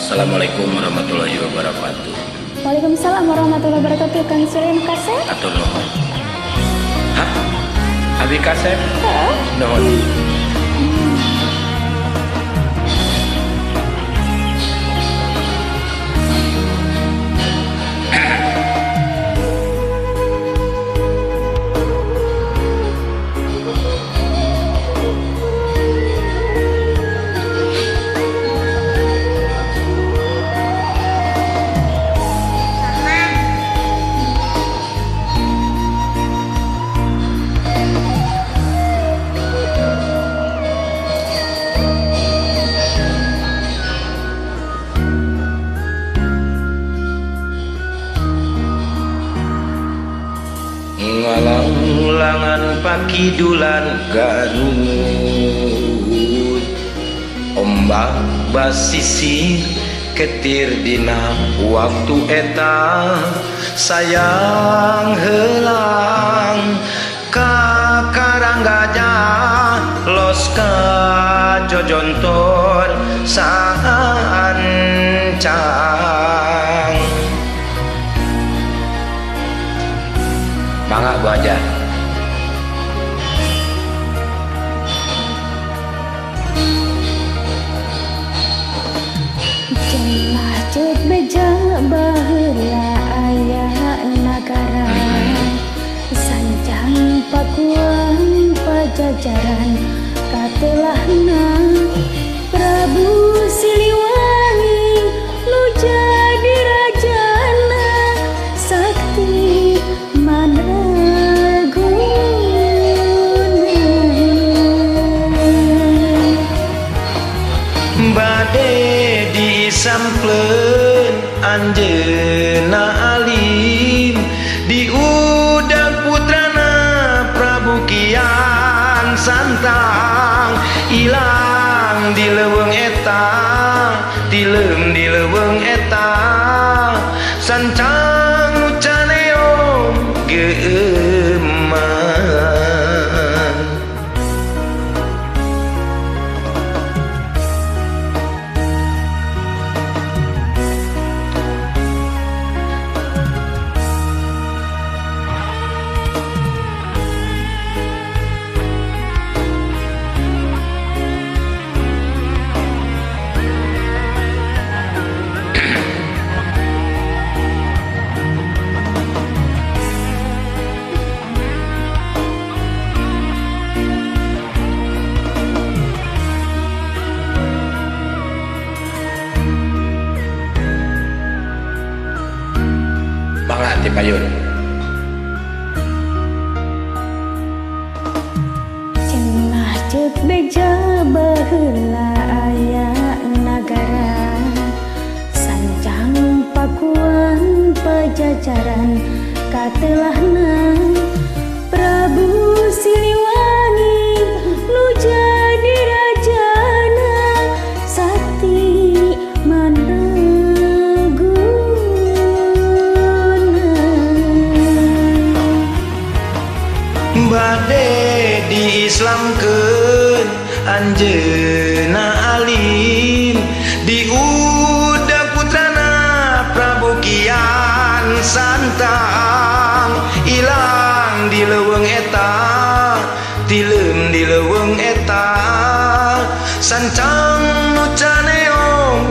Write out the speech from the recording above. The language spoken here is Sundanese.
Assalamualaikum warahmatullahi wabarakatuh. Waalaikumsalam warahmatullahi wabarakatuh. Kang Surin Kasep? Atur nuhun. Hah? Abi Kasep? Hah? Nuhun. Ngalang-langan pakidulan Garut, ombak basisir ketir dina waktu eta, sayang helang ka Karanggajah los ka Jojontor saancang. Mangga Bu aja. Cenah ceuk beja baheula aya nagara, sancang pakuan pajajaran katelahna Prabu Siliwangi nu jadi rajana sakti bade disampleun anjeunna alim diudag putrana Prabu Kian Santang, ilang di leuweung eta, tilem di leuweung eta, sancang nu caneong geuman. Mangga ti payun. Cenah ceuk beja baheula aya nagara, sancang pakuan pajajaran katelahna Prabu Siliwangi nu jadi rajana sakti bade diislamkeun anjeunna alim diudag putrana Prabu Kian Santang, ilang di leuweung eta, tilem di leuweung eta, sancang nu caneong